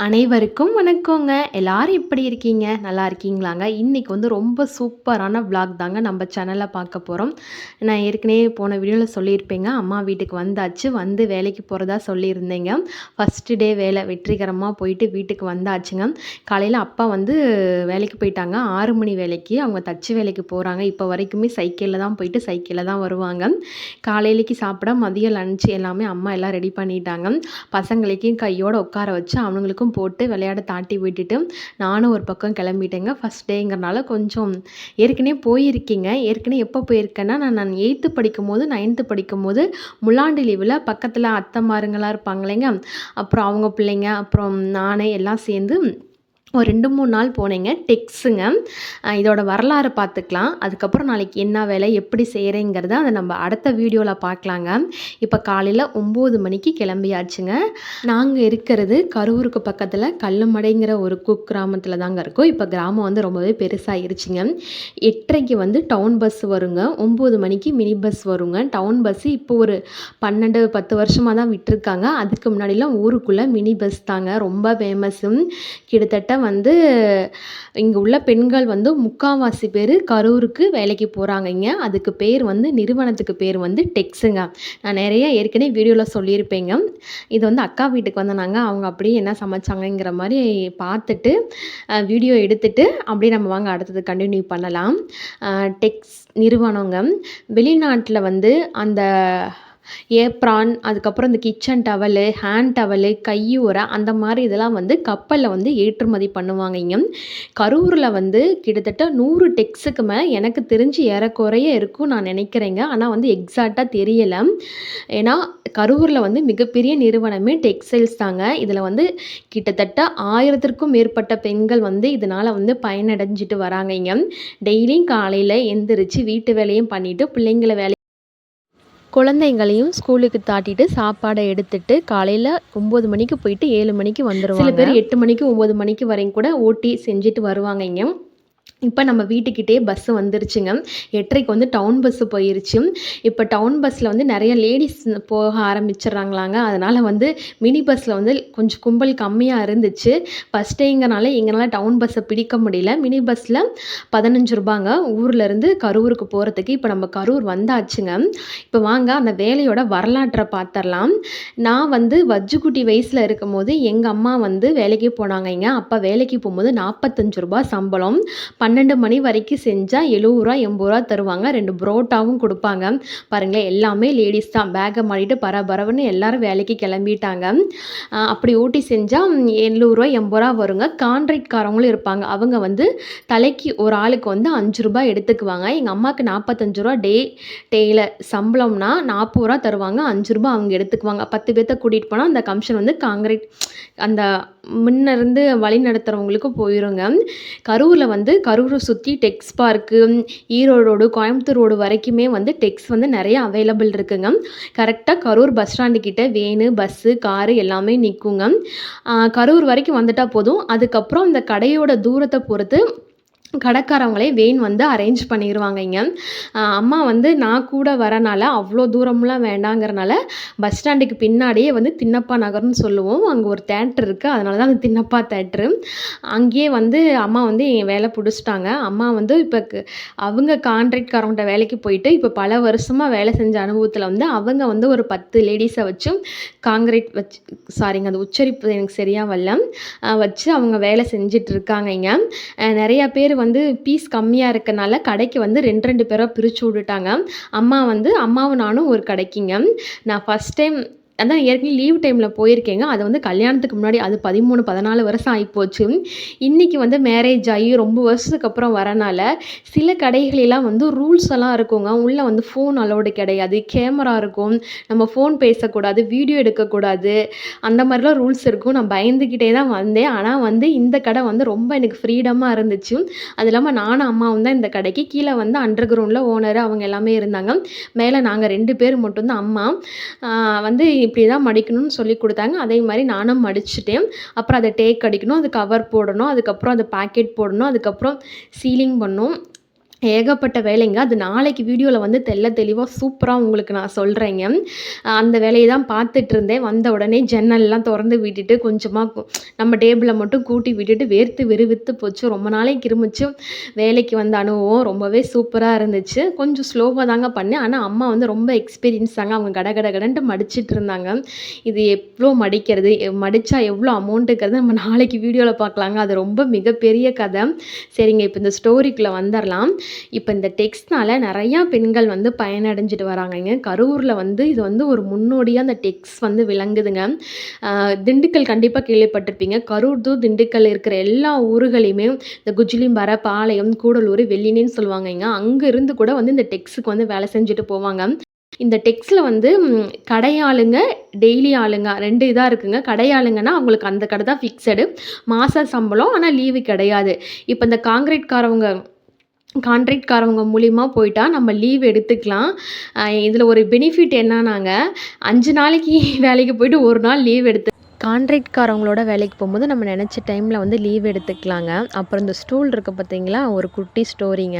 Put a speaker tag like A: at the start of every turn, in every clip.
A: அனைவருக்கும் வணக்கங்க. எல்லாரும் எப்படி இருக்கீங்க? நல்லா இருக்கீங்களாங்க? இன்னைக்கு வந்து ரொம்ப சூப்பரான விளாக் தாங்க நம்ம சேனல்ல பார்க்க போறோம். நான் ஏற்கனவே போன வீடியோல சொல்லியிருப்பேங்க. அம்மா வீட்டுக்கு வந்தாச்சு. வந்து வேலைக்கு போறதா சொல்லியிருந்தேங்க. ஃபர்ஸ்ட் டே வேலை வெற்றிகரமா போயிட்டு வீட்டுக்கு வந்தாச்சுங்க. காலையில அப்பா வந்து வேலைக்கு போயிட்டாங்க. 6 மணி வேலைக்கு. அவங்க தச்சு வேலைக்கு போறாங்க. இப்போ வரைக்குமே சைக்கிள்ல தான் போயிட்டு சைக்கிள்ல தான் வருவாங்க. காலையிலக்கு சாப்பிட மதியம் லஞ்ச் எல்லாமே அம்மா எல்லாம் ரெடி பண்ணிட்டாங்க. பசங்களையும் கையோட உட்கார வச்சு அவனுங்களுக்கும் போட்டு விளையாட தாட்டி விட்டுட்டு நானும் ஒரு பக்கம் கிளம்பிட்டேங்க. ஃபஸ்ட் டேங்கிறனால கொஞ்சம் ஏற்கனவே போயிருக்கீங்க. ஏற்கனவே எப்போ போயிருக்கேன்னா நான் 8th படிக்கும்போது 9th படிக்கும்போது முலாண்டு லீவில் பக்கத்தில் அத்தைமாருங்களாம் இருப்பாங்களேங்க, அப்புறம் அவங்க பிள்ளைங்க அப்புறம் நானே எல்லாம் சேர்ந்து ஒரு 2-3 நாள் போனேங்க. டெக்ஸுங்க. இதோட வரலாறு பார்த்துக்கலாம். அதுக்கப்புறம் நாளைக்கு என்ன வேலை எப்படி செய்கிறேங்கிறத அதை நம்ம அடுத்த வீடியோவில் பார்க்கலாங்க. இப்போ காலையில் 9 மணிக்கு கிளம்பியாச்சுங்க. நாங்கள் இருக்கிறது கரூருக்கு பக்கத்தில் கல்லுமடைங்கிற ஒரு குக்கிராமத்தில் தாங்க இருக்கோம். இப்போ கிராமம் வந்து ரொம்பவே பெருசாகிருச்சுங்க. 8:30க்கு வந்து டவுன் பஸ் வருங்க. 9 மணிக்கு மினி பஸ் வருங்க. டவுன் பஸ்ஸு இப்போ ஒரு 12-10 வருஷமாக தான் விட்டுருக்காங்க. அதுக்கு முன்னாடிலாம் ஊருக்குள்ளே மினி பஸ் தாங்க ரொம்ப ஃபேமஸ்ஸு. கிட்டத்தட்ட வந்து இங்கே உள்ள பெண்கள் வந்து முக்கால்வாசி பேர் கரூருக்கு வேலைக்கு போகிறாங்கங்க. அதுக்கு பேர் வந்து நிறுவனத்துக்கு பேர் வந்து டெக்ஸுங்க. நான் நிறைய ஏற்கனவே வீடியோவில் சொல்லியிருப்பேங்க. இது வந்து அக்கா வீட்டுக்கு வந்தாங்க. அவங்க அப்படியே என்ன சமைச்சாங்கங்கிற மாதிரி பார்த்துட்டு வீடியோ எடுத்துட்டு அப்படியே நம்ம வாங்க அடுத்தது கண்டினியூ பண்ணலாம். டெக்ஸ் நிறுவனங்க. வெளிநாட்டில் வந்து அந்த ஏப்ரான், அதுக்கப்புறம் இந்த கிச்சன் டவலு, ஹேண்ட் டவலு, கையுறை அந்த மாதிரி இதெல்லாம் வந்து கப்பலில் வந்து ஏற்றுமதி பண்ணுவாங்கங்க. கரூரில் வந்து கிட்டத்தட்ட 100 டெக்ஸுக்கு மேலே எனக்கு தெரிஞ்சு ஏறக்குறைய இருக்கும் நான் நினைக்கிறேங்க. ஆனால் வந்து எக்ஸாக்டாக தெரியலை. ஏன்னா கரூரில் வந்து மிகப்பெரிய நிறுவனமே டெக்ஸ்டைல்ஸ் தாங்க. இதில் வந்து கிட்டத்தட்ட 1000க்கும் மேற்பட்ட பெண்கள் வந்து இதனால் வந்து பயனடைஞ்சிட்டு வராங்கங்க. டெய்லியும் காலையில் எந்திரிச்சு வீட்டு வேலையும் பண்ணிவிட்டு பிள்ளைங்களை குழந்தைங்களையும் ஸ்கூலுக்கு தாட்டிட்டு சாப்பாடை எடுத்துட்டு காலையில் 9 மணிக்கு போயிட்டு 7 மணிக்கு வந்துடுவாங்க. சில பேர் 8 மணிக்கு 9 மணிக்கு வரையும் கூட ஓட்டி செஞ்சுட்டு வருவாங்க இங்கே. இப்போ நம்ம வீட்டுக்கிட்டே பஸ்ஸு வந்துருச்சுங்க. 8:30க்கு வந்து டவுன் பஸ்ஸு போயிருச்சு. இப்போ டவுன் பஸ்ஸில் வந்து நிறைய லேடிஸ் போக ஆரம்பிச்சிடுறாங்களாங்க. அதனால் வந்து மினி பஸ்ஸில் வந்து கொஞ்சம் கும்பல் கம்மியாக இருந்துச்சு. ஃபஸ்ட் டேங்கிறனால எங்களால் டவுன் பஸ்ஸை பிடிக்க முடியல. மினி பஸ்ஸில் 15 ரூபாங்க ஊர்லேருந்து கரூருக்கு போகிறதுக்கு. இப்போ நம்ம கரூர் வந்தாச்சுங்க. இப்போ வாங்க அந்த வேலையோட வரலாற்றை பார்த்துடலாம். நான் வந்து வஜ்ஜுக்குட்டி வயசில் இருக்கும் போது எங்கள் அம்மா வந்து வேலைக்கு போனாங்கங்க. அப்போ வேலைக்கு போகும்போது 45 ரூபா சம்பளம். 12 மணி வரைக்கும் செஞ்சால் 70 ரூபா 80 ரூபா தருவாங்க. 2 புரோட்டாவும் கொடுப்பாங்க. பாருங்களேன், எல்லாமே லேடிஸ் தான். பேக்கை மாட்டிட்டு பரபரன்னு எல்லாரும் வேலைக்கு கிளம்பிட்டாங்க. அப்படி ஓட்டி செஞ்சால் 70 ரூபா 80 ரூபா வருங்க. கான்ட்ராக்ட்காரவங்களும் இருப்பாங்க. அவங்க வந்து தலைக்கு ஒரு ஆளுக்கு வந்து 5 ரூபா எடுத்துக்குவாங்க. எங்கள் அம்மாவுக்கு 45 ரூபா டெய்லர் சம்பளம்னா 40 ரூபா தருவாங்க. 5 ரூபா அவங்க எடுத்துக்குவாங்க. 10 பேர்த்த கூட்டிகிட்டு போனால் அந்த கமிஷன் வந்து அந்த முன்னிருந்து வழி நடத்துகிறவங்களுக்கு போயிருங்க. கரூரில் வந்து கரூரை சுற்றி tex park, Erode road, Coimbatore road வரைக்குமே வந்து டெக்ஸ் வந்து நிறைய அவைலபிள் இருக்குங்க. கரெக்டாக கரூர் பஸ் ஸ்டாண்டு கிட்ட வேனு, பஸ்ஸு, காரு எல்லாமே நிற்குங்க. கரூர் வரைக்கும் வந்துட்டால் போதும். அதுக்கப்புறம் இந்த கடையோட தூரத்தை பொறுத்து கடைக்காரவங்களே வேன் வந்து அரேஞ்ச் பண்ணிடுவாங்க இங்கே. அம்மா வந்து நான் கூட வரனால அவ்வளோ தூரம்லாம் வேண்டாங்கிறனால பஸ் ஸ்டாண்டுக்கு பின்னாடியே வந்து தின்னப்பா நகர்னு சொல்லுவோம். அங்கே ஒரு தேட்டர் இருக்குது. அதனால தான் அந்த தின்னப்பா தேட்ரு. அங்கேயே வந்து அம்மா வந்து என் வேலை பிடிச்சிட்டாங்க. அம்மா வந்து இப்போ அவங்க கான்ட்ராக்ட்காரவங்கிட்ட வேலைக்கு போயிட்டு இப்போ பல வருஷமாக வேலை செஞ்ச அனுபவத்தில் வந்து அவங்க வந்து ஒரு 10 லேடிஸை வச்சு அந்த உச்சரிப்பு எனக்கு சரியாக வரல, வச்சு அவங்க வேலை செஞ்சிட்டு இருக்காங்க இங்கே. நிறையா பேர் வந்து பீஸ் கம்மியாக இருக்கனால கடைக்கு வந்து 2 பேராக பிரித்து விட்டுட்டாங்க. அம்மாவும் நானும் ஒரு கடைக்குங்க. நான் ஃபஸ்ட் டைம் அதான் ஏற்கனவே லீவ் டைமில் போயிருக்கேங்க. அது வந்து கல்யாணத்துக்கு முன்னாடி, அது 13-14 வருஷம் ஆகிப்போச்சு. இன்றைக்கி வந்து மேரேஜ் ஆகி ரொம்ப வருஷத்துக்கு அப்புறம் வரனால சில கடைகளெல்லாம் வந்து ரூல்ஸ் எல்லாம் இருக்குங்க. உள்ளே வந்து ஃபோன் அலோடு கிடையாது, கேமரா இருக்கும், நம்ம ஃபோன் பேசக்கூடாது, வீடியோ எடுக்கக்கூடாது, அந்த மாதிரிலாம் ரூல்ஸ் இருக்கும். நான் பயந்துக்கிட்டே தான் வந்தேன். ஆனால் வந்து இந்த கடை வந்து ரொம்ப எனக்கு ஃப்ரீடமாக இருந்துச்சு. அது இல்லாமல் நானும் அம்மாவும் தான் இந்த கடைக்கு. கீழே வந்து அண்டர் கிரவுண்டில் ஓனர் அவங்க எல்லாமே இருந்தாங்க. மேலே நாங்கள் 2 பேர் மட்டும்தான். அம்மா வந்து இப்படி தான் மடிக்கணும்னு சொல்லி கொடுத்தாங்க. அதே மாதிரி நானும் மடிச்சிட்டேன். அப்புறம் அதை டேக் அடிக்கணும், அது கவர் போடணும், அதுக்கப்புறம் அதை பேக்கெட் போடணும், அதுக்கப்புறம் சீலிங் பண்ணணும். ஏகப்பட்ட வேலைங்க. அது நாளைக்கு வீடியோல வந்து தெளிவா சூப்பரா உங்களுக்கு நான் சொல்றேங்க. அந்த வேலைய தான் பார்த்துட்டுருந்தேன். வந்த உடனே ஜன்னல்லாம் தொறந்து விட்டுட்டு கொஞ்சமா நம்ம டேபிள மட்டும் கூட்டி விட்டுட்டு வேர்த்து விறுவிறுத்து போச்சு. ரொம்ப நாளைக்கு இருந்துச்சு வேலைக்கு வந்த அனுபவம். ரொம்பவே சூப்பரா இருந்துச்சு. கொஞ்சம் ஸ்லோவா தாங்க பண்ணேன். ஆனா அம்மா வந்து ரொம்ப எக்ஸ்பீரியன்ஸாங்க. அவங்க கட கட கடன்ட்டு மடிச்சிட்டு இருந்தாங்க. இது எவ்ளோ மடிக்கிறது, மடிச்சா எவ்ளோ அமௌண்ட்டுங்கிறது நம்ம நாளைக்கு வீடியோல பார்க்கலாங்க. அது ரொம்ப மிகப்பெரிய கதை. சரிங்க, இப்ப இந்த ஸ்டோரிக்குள்ள வந்துரலாம். இப்போ இந்த டெக்ஸ்ட்னால நிறையா பெண்கள் வந்து பயனடைஞ்சிட்டு வராங்கங்க. கரூரில் வந்து இது வந்து ஒரு முன்னோடியாக அந்த டெக்ஸ்ட் வந்து விளங்குதுங்க. திண்டுக்கல் கண்டிப்பாக கேள்விப்பட்டிருப்பீங்க. கரூர் டு திண்டுக்கல் இருக்கிற எல்லா ஊர்களையுமே இந்த குஜிலிம்பர, பாளையம், கூடலூர், வெள்ளினின்னு சொல்லுவாங்கங்க. அங்கே இருந்து கூட வந்து இந்த டெக்ஸுக்கு வந்து வேலை செஞ்சுட்டு போவாங்க. இந்த டெக்ஸ்டில் வந்து கடையாளுங்க, டெய்லி ஆளுங்க 2 இதா இருக்குங்க. கடையாளுங்கன்னா அவங்களுக்கு அந்த கடை தான் ஃபிக்ஸடு. மாச சம்பளம். ஆனா லீவு கிடையாது. இப்ப இந்த கான்ட்ராக்ட்காரவங்க மூலியமா போயிட்டா நம்ம லீவ் எடுத்துக்கலாம். இதில ஒரு பெனிஃபிட் என்னன்னாங்க, 5 நாளைக்கு வேலைக்கு போயிட்டு 1 நாள் லீவ் எடுத்து கான்ட்ராக்ட்காரவங்களோட வேலைக்கு போகும்போது நம்ம நினச்ச டைமில் வந்து லீவ் எடுத்துக்கலாங்க. அப்புறம் இந்த ஸ்டூல் இருக்குது பார்த்தீங்களா, ஒரு குட்டி ஸ்டோரிங்க.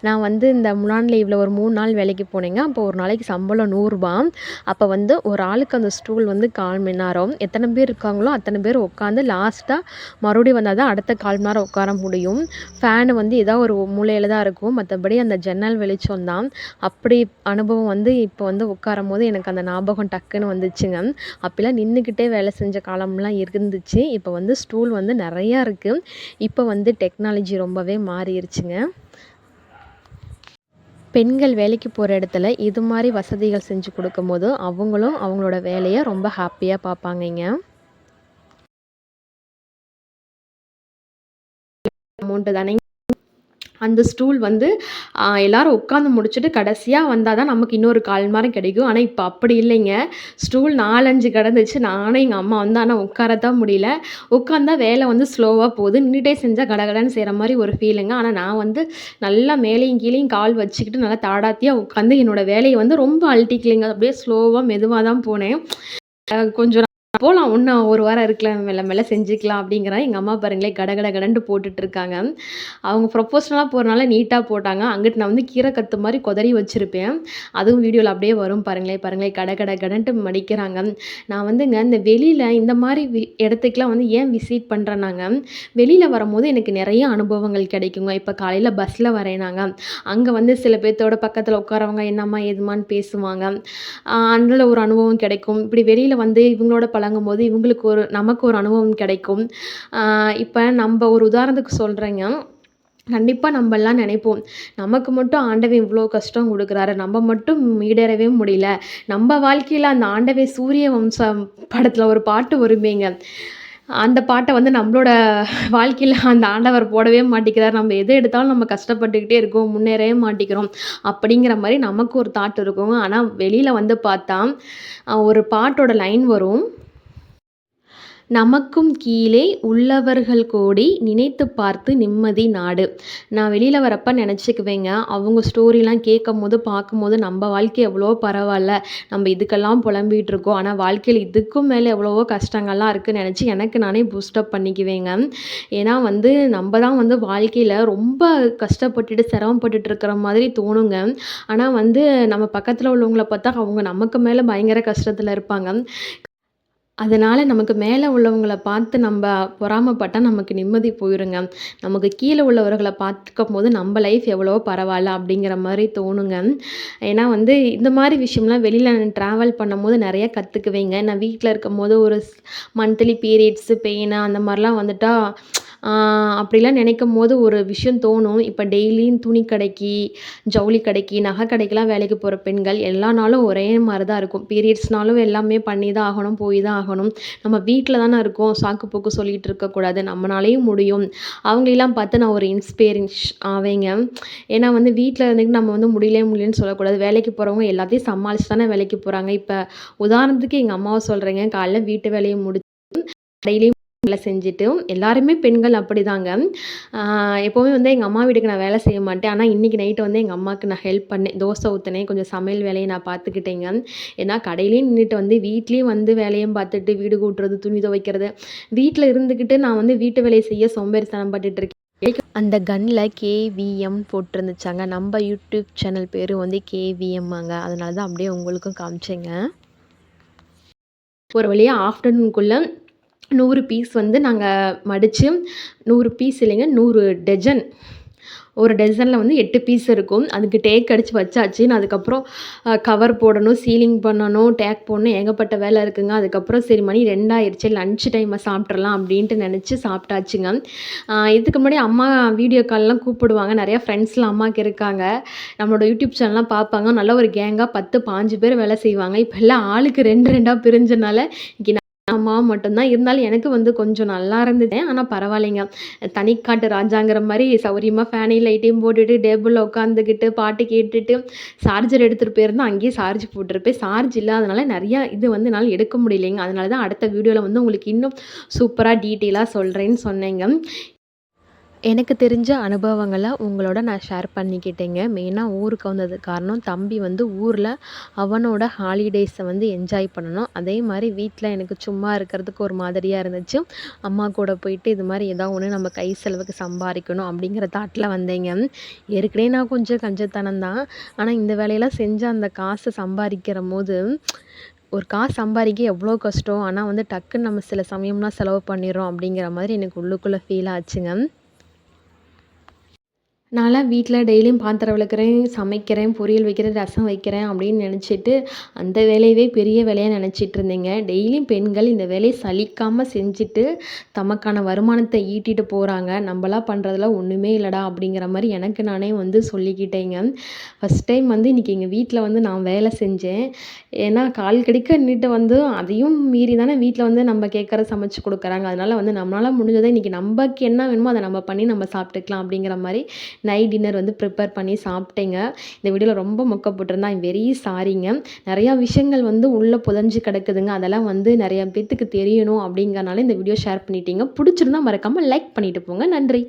A: நான் வந்து இந்த முன்னாள் லீவில் ஒரு 3 நாள் வேலைக்கு போனேங்க. அப்போ ஒரு நாளைக்கு சம்பளம் ரூ. 100. அப்போ வந்து ஒரு ஆளுக்கு அந்த ஸ்டூல் வந்து 1/4 மணி நேரம். எத்தனை பேர் இருக்காங்களோ அத்தனை பேர் உட்காந்து லாஸ்ட்டாக மறுபடியும் வந்தால் தான் அடுத்த 1/4 மணி நேரம் உட்கார முடியும். ஃபேனு வந்து ஏதாவது ஒரு மூலையில் தான் இருக்கும். மற்றபடி அந்த ஜன்னல் வெளிச்சம் தான். அப்படி அனுபவம் வந்து இப்போ வந்து உட்காரும்போது எனக்கு அந்த ஞாபகம் டக்குன்னு வந்துச்சுங்க. அப்போலாம் நின்றுக்கிட்டே வேலை செஞ்ச காலம்லாம் இருந்துச்சு. இப்போ வந்து ஸ்டூல் வந்து நிறையா இருக்குது. இப்போ வந்து டெக்னாலஜி ரொம்பவே மாறிடுச்சுங்க. பெண்கள் வேலைக்கு போகிற இடத்துல இது மாதிரி வசதிகள் செஞ்சு கொடுக்கும்போது அவங்களும் அவங்களோட வேலையை ரொம்ப ஹாப்பியாக பார்ப்பாங்கங்க. அமௌண்ட்டு தானே அந்த ஸ்டூல் வந்து எல்லாரும் உட்காந்து முடிச்சுட்டு கடைசியா வந்தா தான் நமக்கு இன்னொரு 1/4 மணி நேரம் கிடைக்கும். ஆனா, இப்ப அப்படி இல்லைங்க. ஸ்டூல் 4, 5 கிடந்துச்சு. நானும் எங்க அம்மா வந்து ஆனா உட்கார தான் முடியல. உட்காந்தா வேலை வந்து ஸ்லோவா போகுது. நின்னுட்டே செஞ்சா கடகடன்னு செய்ற மாரி ஒரு ஃபீலுங்க. ஆனா, நான் வந்து நல்லா மேலேயும் கீழேயும் கால் வச்சுக்கிட்டு நல்லா தாடாத்தியா உட்காந்து என்னோட வேலைய வந்து ரொம்ப அழட்டிக்கலைங்க. அப்படியே ஸ்லோவா மெதுவா தான் போனேன். கொஞ்சம் போலாம். இன்னும் 1 வாரம் இருக்கலாம். மெல்ல மெல்ல செஞ்சுக்கலாம் அப்படிங்கிறான். எங்க அம்மா பாருங்களேன் கட கடன்ட்டு போட்டுட்ருக்காங்க. அவங்க ப்ரொஃபஷனலா போறனால நீட்டா போட்டாங்க. அங்கிட்டு நான் வந்து கீரை கத்து மாரி கொதறி வச்சிருப்பேன். அதுவும் வீடியோல அப்படியே வரும் பாருங்களேன். கட கடன்ட்டு மடிக்கிறாங்க. நான் வந்துங்க இந்த வெளியில இந்த மாரி இடத்துக்குலாம் வந்து ஏன் விசிட் பண்றேன்னாங்க, வெளியில வரும்போது எனக்கு நெறைய அனுபவங்கள் கிடைக்குங்க. இப்ப காலையில பஸ்ல வரேனாங்க, அங்க வந்து சில பேத்தோட பக்கத்துல உட்காரவங்க என்னம்மா, ஏதும்மான்னு பேசுவாங்க. அதில ஒரு அனுபவம் கிடைக்கும். இப்படி வெளியில வந்து இவங்களோட பழகும்போது நமக்கு ஒரு அனுபவம் கிடைக்கும். இப்ப நம்ப ஒரு உதாரணத்துக்கு சொல்றேங்க. கண்டிப்பா நம்பலாம் நினைப்போம். நமக்கு மட்டும் ஆண்டவன் இவ்ளோ கஷ்டம் குடுக்குறாரு. நம்ம மட்டும் ஈடேறவே முடியல. நம்ப வாழ்க்கையில அந்த ஆண்டவன் சூரிய வம்சம் படத்துல ஒரு பாட்டு வருமேங்க. அந்த பாட்ட வந்து நம்மளோட வாழ்க்கையில அந்த ஆண்டவர் போடவே மாட்டேங்கிறார். நம்ம எத எடுத்தாலும் நம்ம கஷ்டப்பட்டுக்கிட்டே இருக்கோம். முன்னேறவே மாட்டேங்கிறோம். அப்படிங்கிற மாரி நமக்கு ஒரு தாட் இருக்கும். ஆனா வெளியில வந்து பார்த்தா, ஒரு பாட்டோட லைன் வரும். நமக்கும் கீழே உள்ளவர்கள் கோடி நினைத்துப் பார்த்து நிம்மதி நாடு. நான் வெளியில வரப்ப நெனச்சுக்குவேங்க, அவங்க ஸ்டோரிலாம் கேட்கும்போது, பார்க்கும்போது நம்ப வாழ்க்கை எவ்வளவோ பரவால்ல. நம்ம இதுக்கெல்லாம் புலம்பிட்டு இருக்கோம். ஆனா வாழ்க்கையில இதுக்கும் மேல எவ்வளவோ கஷ்டங்கள்லாம் இருக்குன்னு நெனச்சு எனக்கு நானே பூஸ்டப் பண்ணிக்குவேங்க. ஏன்னா வந்து நம்ப தான் வந்து வாழ்க்கையில ரொம்ப கஷ்டப்பட்டுட்டு, சிரமப்பட்டுட்டு இருக்கிற மாதிரி தோணுங்க. ஆனா வந்து நம்ம பக்கத்துல உள்ளவங்கள பார்த்தா அவங்க நமக்கு மேல பயங்கர கஷ்டத்துல இருப்பாங்க. அதனால நமக்கு மேல உள்ளவங்கள பார்த்து நம்ப பொறாமப்பட்டா நமக்கு நிம்மதி போயிருங்க. நமக்கு கீழ உள்ளவர்கள பார்க்கும்போது நம்ப லைஃப் எவ்வளவோ பரவால்ல அப்படிங்கிற மாரி தோணுங்க. ஏன்னா வந்து இந்த மாரி விஷயம்லாம் வெளியில நான் ட்ராவல் பண்ணும்போது நெறைய கத்துக்குவேங்க. நான் வீட்ல இருக்கும்போது ஒரு மந்த்லி பீரியட்ஸு, பெயினு அந்த மாரிலாம் வந்துட்டா ஆ அப்படிலாம் நினைக்கும்போது ஒரு விஷயம் தோணும். இப்ப டெய்லியும் துணி கடைக்கு, ஜவுளி கடைக்கு, நகை கடைக்கெல்லாம் வேலைக்கு போற பெண்கள் எல்லா நாளும் ஒரே மாரி தான் இருக்கும். பீரியட்ஸ்னாலும் எல்லாமே பண்ணி தான் ஆகணும், போய் தான் ஆகணும். நம்ம வீட்ல தானே இருக்கோம், சாக்கு போக்கு சொல்லிட்டு இருக்கக்கூடாது. நம்மனாலயும் முடியும். அவங்களலாம் பார்த்து நான் ஒரு ஆவேங்க. ஏன்னா வந்து வீட்ல இருந்துட்டு நம்ம வந்து முடியலன்னு சொல்லக்கூடாது. வேலைக்கு போறவங்க எல்லாத்தையும் சமாளிச்சு தானே வேலைக்கு போறாங்க. இப்ப உதாரணத்துக்கு எங்க அம்மாவ சொல்றேங்க. காலைல வீட்டு வேலைய டெய்லியும் வேலை செஞ்சுட்டு எல்லாருமே பெண்கள் அப்படிதாங்க. எப்பவுமே வந்து எங்க அம்மா வீட்டுக்கு நான் வேலை செய்ய மாட்டேன். ஆனா இன்னைக்கு நைட்டு வந்து எங்க அம்மாவுக்கு நான் ஹெல்ப் பண்ணேன். தோசை ஊத்துனேன். கொஞ்சம் சமையல் வேலைய நான் பார்த்துக்கிட்டேங்க. ஏன்னா கடையிலயும் நின்னுட்டு வந்து வீட்லயும் வந்து வேலையும் பார்த்துட்டு வீடு கூட்டுறது, துணி துவைக்கிறது, வீட்ல இருந்துக்கிட்டு நான் வந்து வீட்டு வேலைய செய்ய சோம்பேறித்தனம் பட்டுட்டு இருக்கேன். அந்த கன்னில் கேவிஎம் போட்டிருந்துச்சாங்க. நம்ம யூடியூப் சேனல் பேர் வந்து கேவிஎம்மாங்க. அதனால தான் அப்படியே உங்களுக்கும் காமிச்சேங்க. ஒரு வழியா ஆஃப்டர்நூனுக்குள்ளே 100 பீஸ் வந்து நாங்கள் மடித்து 100 பீஸ் இல்லைங்க 100 டஜன். ஒரு டசனில் வந்து 8 பீஸ் இருக்கும். அதுக்கு டேக் அடித்து வச்சாச்சு. நான் அதுக்கப்புறம் கவர் போடணும், சீலிங் பண்ணணும், டேக் போடணும், ஏகப்பட்ட வேலை இருக்குங்க. அதுக்கப்புறம் சரி மணி 2 ஆயிடுச்சு, லன்ச் டைமை சாப்பிட்றலாம் அப்படின்ட்டு நினச்சி சாப்பிட்டாச்சுங்க. இதுக்கு முன்னாடி அம்மா வீடியோ கால்லாம் கூப்பிடுவாங்க. நிறையா ஃப்ரெண்ட்ஸ்லாம் அம்மாவுக்கு இருக்காங்க. நம்மளோட யூடியூப் சேனல்லாம் பார்ப்பாங்க. நல்ல ஒரு கேங்காக 10, 15 பேர் வேலை செய்வாங்க. இப்போ எல்லாம் ஆளுக்கு 2, 2ஆக பிரிஞ்சனால இன்னைக்கு அம்மா மட்டும்தான். இருந்தாலும் எனக்கு வந்து கொஞ்சம் நல்லா இருந்தது. ஆனால் பரவாயில்லைங்க. தனிக்காட்டு ராஜாங்கிற மாதிரி சௌரியமாக ஃபேனையும் லைட்டையும் போட்டுட்டு டேபிளில் உட்காந்துக்கிட்டு பாட்டு கேட்டுட்டு சார்ஜர் எடுத்துகிட்டு போயிருந்தா அங்கேயே சார்ஜ் போட்டிருப்பேன். சார்ஜ் இல்லாதனால நிறையா இது வந்து என்னால் எடுக்க முடியலைங்க. அதனால தான் அடுத்த வீடியோவில் வந்து உங்களுக்கு இன்னும் சூப்பராக டீட்டெயிலாக சொல்கிறேன்னு சொன்னேங்க. எனக்கு தெரிஞ்ச அனுபவங்களை உங்களோட நான் ஷேர் பண்ணிக்கிட்டேங்க. மெயினாக ஊருக்கு வந்ததுக்கு காரணம் தம்பி வந்து ஊரில் அவனோட ஹாலிடேஸை வந்து என்ஜாய் பண்ணணும். அதே மாதிரி வீட்டில் எனக்கு சும்மா இருக்கிறதுக்கு ஒரு மாதிரியாக இருந்துச்சு. அம்மா கூட போயிட்டு இது மாதிரி ஏதாவது ஒன்று நம்ம கை செலவுக்கு சம்பாதிக்கணும் அப்படிங்கிற தாட்டில் வந்தேங்க. ஏற்கனவே நான் கொஞ்சம் கஞ்சத்தனம் தான். ஆனால் இந்த வேலையெல்லாம் செஞ்சு அந்த காசை சம்பாதிக்கிற போது ஒரு காசு சம்பாதிக்க எவ்வளோ கஷ்டம். ஆனால் வந்து டக்குன்னு நம்ம சில சமயம்லாம் செலவு பண்ணிடுறோம் அப்படிங்கிற மாதிரி எனக்கு உள்ளுக்குள்ளே ஃபீல் ஆச்சுங்க. நான்லாம் வீட்டில் டெய்லியும் பாத்திரம் விளக்குறேன், சமைக்கிறேன், பொரியல் வைக்கிறேன், ரசம் வைக்கிறேன் அப்படின்னு நினச்சிட்டு அந்த வேலையவே பெரிய வேலையாக நினச்சிட்டு இருந்தேங்க. டெய்லியும் பெண்கள் இந்த வேலையை சலிக்காமல் செஞ்சுட்டு தமக்கான வருமானத்தை ஈட்டிட்டு போகிறாங்க. நம்மளாம் பண்ணுறதுல ஒன்றுமே இல்லைடா அப்படிங்கிற மாதிரி எனக்கு நானே வந்து சொல்லிக்கிட்டேங்க. ஃபஸ்ட் டைம் வந்து இன்றைக்கி எங்கள் வீட்டில் வந்து நான் வேலை செஞ்சேன். ஏன்னா கால் கடிக்க நின்றுட்டு வந்து அதையும் மீறி தானே வீட்டில் வந்து நம்ம கேட்குற சமைச்சு கொடுக்குறாங்க. அதனால் வந்து நம்மளால் முடிஞ்சதை இன்றைக்கி நமக்கு என்ன வேணுமோ அதை நம்ம பண்ணி நம்ம சாப்பிட்டுக்கலாம் அப்படிங்கிற மாதிரி நைட் டின்னர் வந்து ப்ரிப்பேர் பண்ணி சாப்பிட்டேங்க. இந்த வீடியோவில் ரொம்ப மொக்க போட்டிருந்தேன். ஐம் வெரி சாரிங்க. நிறையா விஷயங்கள் வந்து உள்ளே புதைஞ்சு கிடக்குதுங்க. அதெல்லாம் வந்து நிறையா பேத்துக்கு தெரியணும் அப்படிங்கிறனால இந்த வீடியோ ஷேர் பண்ணிட்டீங்க. பிடிச்சிருந்தா மறக்காமல் லைக் பண்ணிட்டு போங்க. நன்றி.